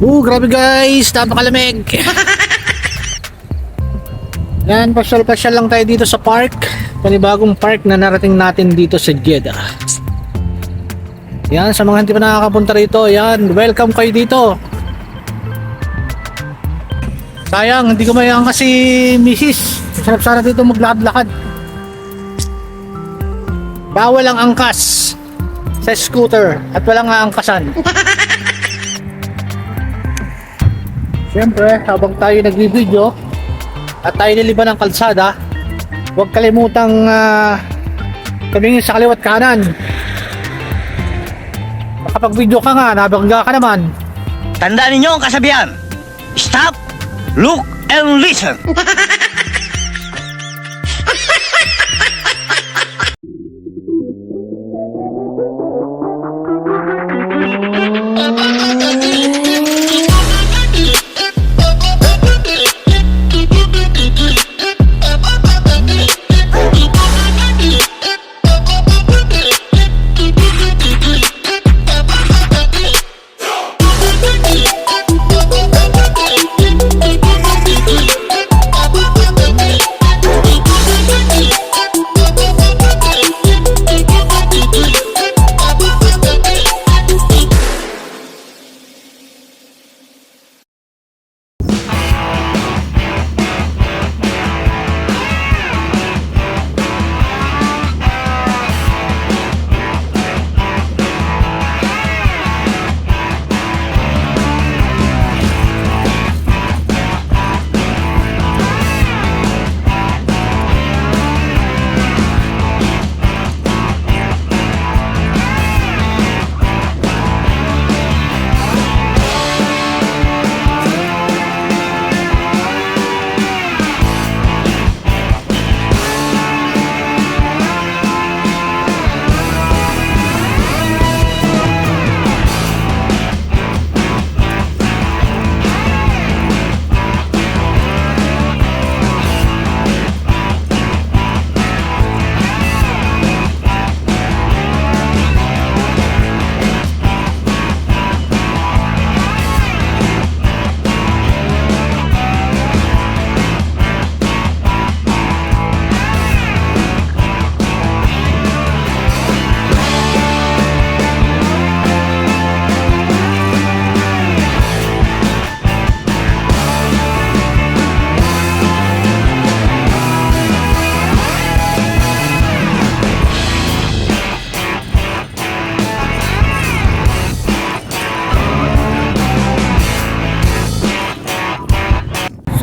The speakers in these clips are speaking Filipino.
Grabe guys, napakalamig. Yan, pasyal-pasyal lang tayo dito sa park. Panibagong park na narating natin dito sa Jeddah. Yan, sa mga hindi pa nakakapunta rito, yan, welcome kayo dito. Sayang, hindi ko mayayaman kasi misis. Sarap sana dito maglakad-lakad. Bawal ang angkas sa scooter at walang aangkasan. Siyempre, habang tayo nag-video at tayo niliban ng kalsada, huwag kalimutang tumingin sa kaliwat kanan. Makapag-video ka nga, nabangga ka naman. Tandaan ninyo ang kasabihan. Stop, look, and listen.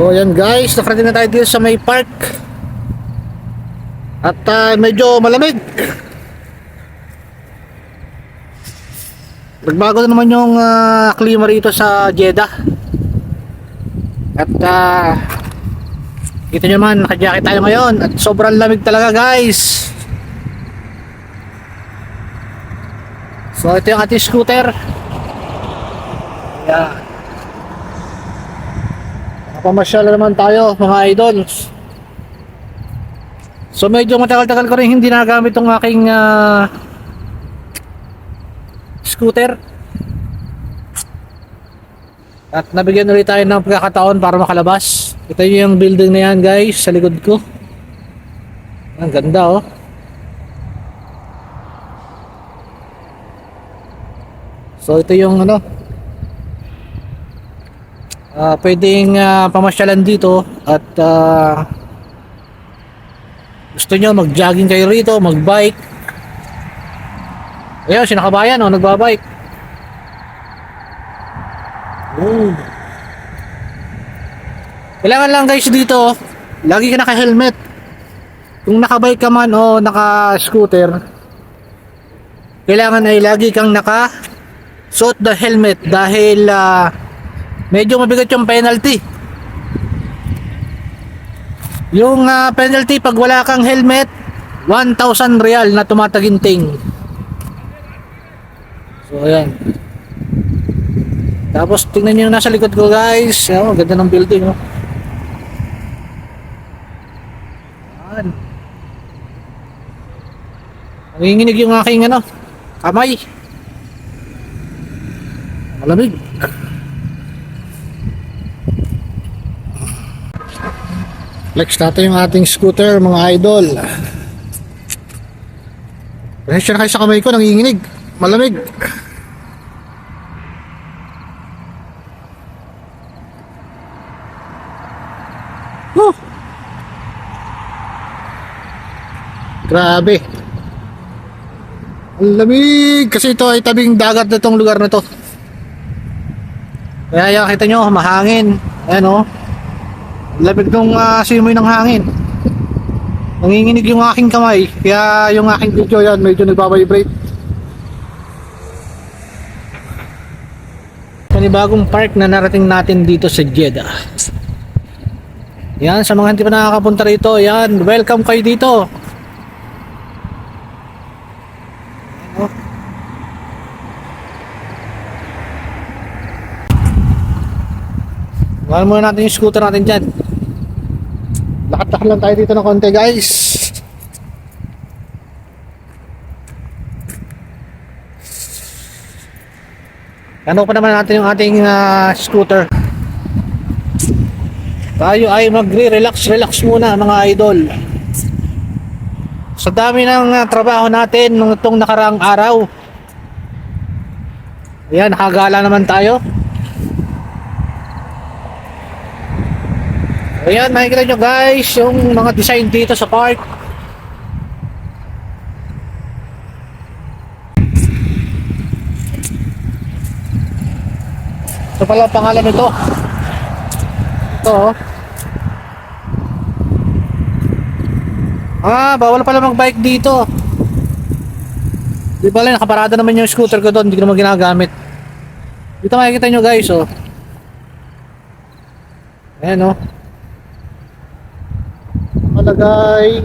So ayan guys, nakarating na tayo dito sa may park. At medyo malamig. Nagbago na naman yung klima rito sa Jeddah. At kita nyo naman, naka-jacket tayo ngayon. At sobrang lamig talaga guys. So ito yung ating scooter. Ayan. Pamasyal naman tayo mga idols. So medyo matagal-tagal ko rin hindi nagamit tong aking scooter. At nabigyan ulit tayo ng pagkakataon para makalabas. Ito yung building na yan guys sa likod ko. Ang ganda oh. So ito yung ano, pwedeng pamasyalan dito at gusto nyo mag-jogging kayo rito, mag-bike. Ayun, si nakabayan oh, nagbabike. Kailangan lang guys dito, lagi ka naka-helmet. Kung naka-bike ka man o naka-scooter, kailangan ay lagi kang naka-suot the helmet dahil medyo mabigat yung penalty. Yung penalty pag wala kang helmet, 1,000 real na tumataginting. So ayan. Tapos tingnan nyo yung nasa likod ko guys. Oh, ganda ng building oh. Ayan. Nanginginig yung aking kamay. Malamig. Flex natin yung ating scooter mga idol. Pasensya na kayo sa kamay ko, nanginginig. Malamig. Woo! Grabe. Ang lamig. Kasi ito ay tabing dagat na itong lugar na to. Kaya kita nyo, mahangin. Ayan o. Lamig nung simoy ng hangin. Nanginginig yung aking kamay. Kaya yung aking video yan, medyo nagbabibrate. Panibagong park na narating natin dito sa Jeddah. Yan, sa mga hindi pa nakakapunta rito, yan, welcome kayo dito. Wala muna natin yung scooter natin dyan. Lakad-lakad lang tayo dito ng konti guys. Ano pa naman natin yung ating scooter. Tayo ay magre-relax muna mga idol. Sa dami ng trabaho natin nung itong nakaraang araw. Ayan, nakagala naman tayo. Ayan, makikita nyo guys yung mga design dito sa park. Ito pala ang pangalan nito. Ito oh. Bawal pala mag-bike dito. Di pala, nakaparada naman yung scooter ko doon, hindi ko naman ginagamit. Dito makikita nyo guys oh. Ayan oh. Nakalagay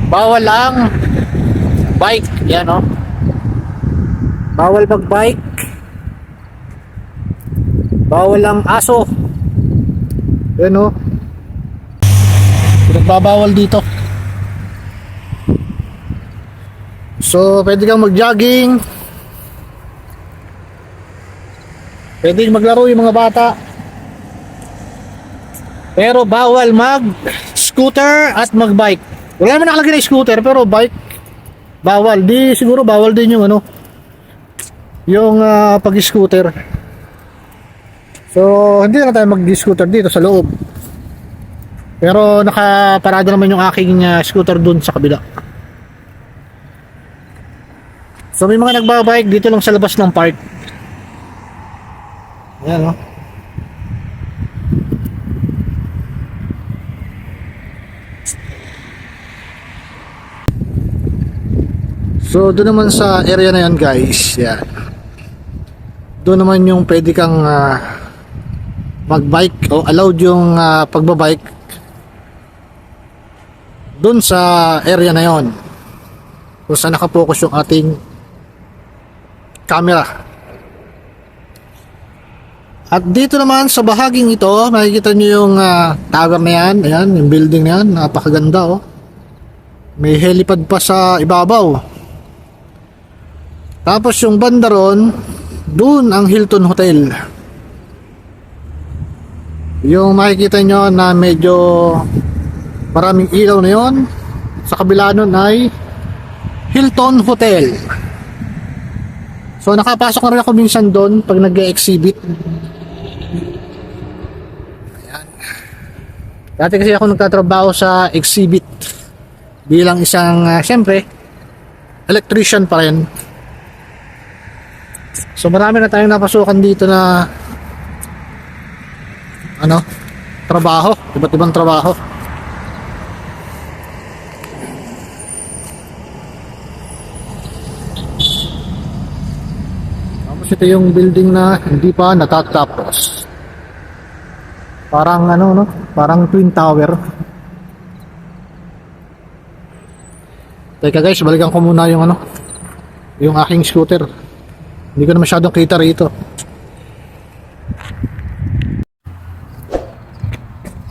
bawal ang bike. Yan o, bawal mag bike, bawal ang aso. Yan o, pinagbabawal dito. So pwede kang mag jogging, pwede maglaro yung mga bata, pero bawal mag scooter at mag bike. Wala naman nakalagay na scooter pero bike bawal. Di siguro bawal din yung ano, yung pag scooter. So hindi na tayo mag scooter dito sa loob, pero nakaparada naman yung aking scooter dun sa kabila. So may mga nagbabike dito lang sa labas ng park. Ayan o. So doon naman sa area na yan guys, yan. Doon naman yung pwede kang mag-bike o allowed yung pagbabike doon sa area na yon, kung saan nakapokus yung ating camera. At dito naman sa bahaging ito, makikita nyo yung tower na yan. Ayan, yung building na yan, napakaganda oh. May helipad pa sa ibabaw. Tapos yung banda ron, dun ang Hilton Hotel. Yung makikita nyo na medyo maraming ilaw na yon, sa kabila nun ay Hilton Hotel. So nakapasok na rin ako minsan doon pag nag-exhibit. Ayan. Dati kasi ako nagtatrabaho sa exhibit bilang isang syempre electrician pa rin. So marami na tayong napasukan dito na ano, trabaho, iba't ibang trabaho. Tapos ito yung building na hindi pa natatapos. Parang ano no, parang twin tower. Teka guys, balikan ko muna yung ano, yung aking scooter. Hindi ko na masyadong kita rito.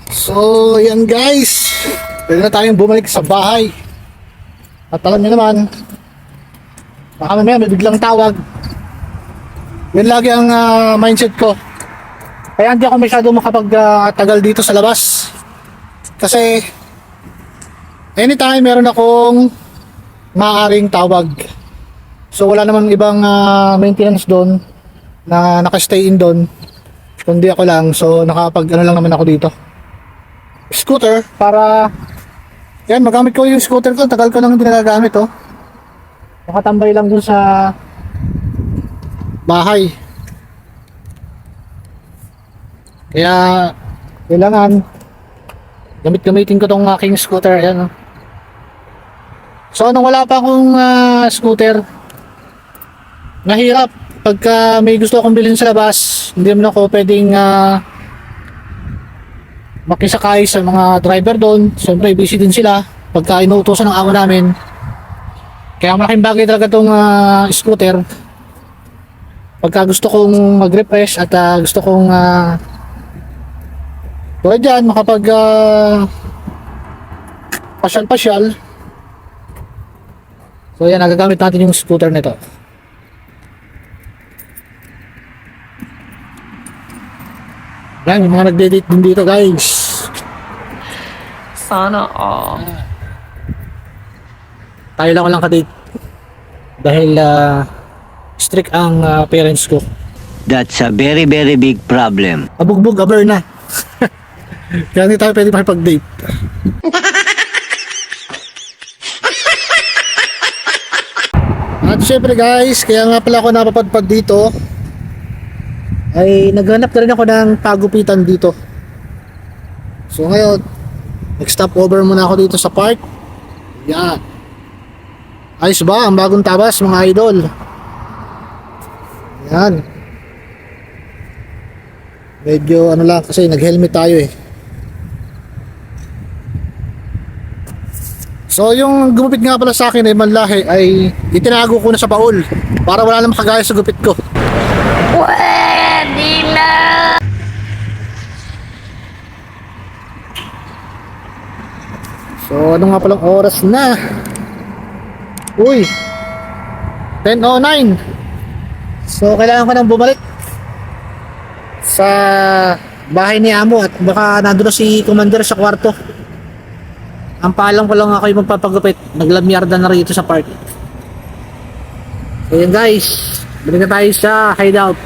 So, yan guys. Pwede na tayong bumalik sa bahay. At alam nyo naman, baka mamaya may biglang tawag. Yan lagi ang mindset ko. Kaya hindi ako masyado makapag-tagal dito sa labas. Kasi anytime meron akong maaaring tawag. So wala namang ibang maintenance doon na naka-stay in doon. Kundi ako lang. So nakapag-ano lang naman ako dito. Scooter para yan, magamit ko yung scooter ko. Tagal ko nang hindi nagagamit, oh. Nakatambay lang dun sa bahay. Kaya kailangan gamitin ko tong aking scooter. Ayan, oh. So nung wala pa akong scooter, mahirap pagka may gusto akong bilhin sa labas. Hindi naman ako pwedeng makisakay sa mga driver doon. Siyempre busy din sila pagka inuutosan ng amo namin. Kaya malaking bagay talaga tong scooter pagka gusto kong mag-refresh at gusto kong tulad dyan makapag pasyal-pasyal. So yan, nagagamit natin yung scooter nito. Yan, yung mga nagde-date din dito, guys. Sana all. Tayo lang walang kadate. Dahil strict ang parents ko. That's a very, very big problem. Abugbog, aber na. Kaya hindi tayo pwede makipag-date. At syempre guys, kaya nga pala ako napapadpad dito ay naghanap na rin ako ng pagupitan dito. So ngayon, nag-stop over muna ako dito sa park. Yan. Ayos ba ang bagong tabas mga idol? Yan. Medyo ano lang kasi nag-helmet tayo eh. So yung gumupit nga pala sa akin ay manlahi ay itinago ko na sa baul para wala namang kagaya sa gupit ko. Pwede na! So ano nga palang oras na? Uy, 10:09. So kailangan ko nang bumalik sa bahay ni Amo at baka nandun na si Commander sa kwarto. Ang paalam ko lang ako yung magpapagupit. Naglamyarda na rito sa park. So yun guys, balik na tayo sa hideout.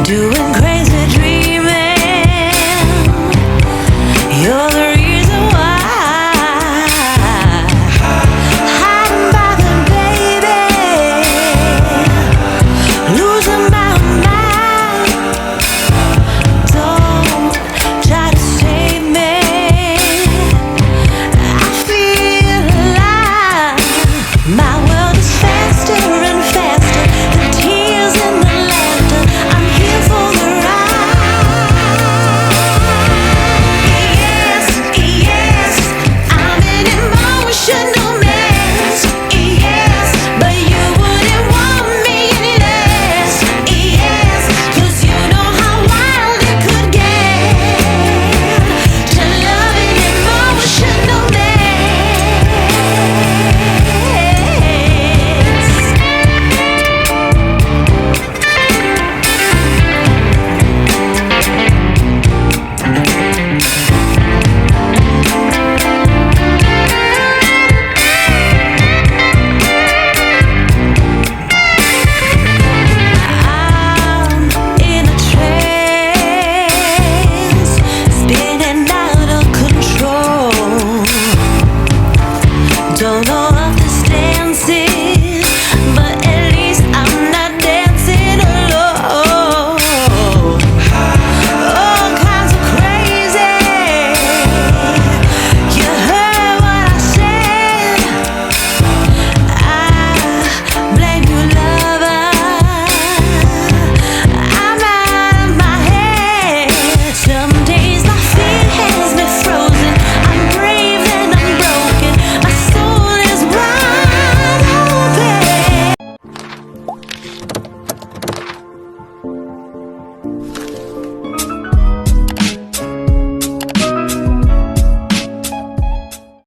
Doing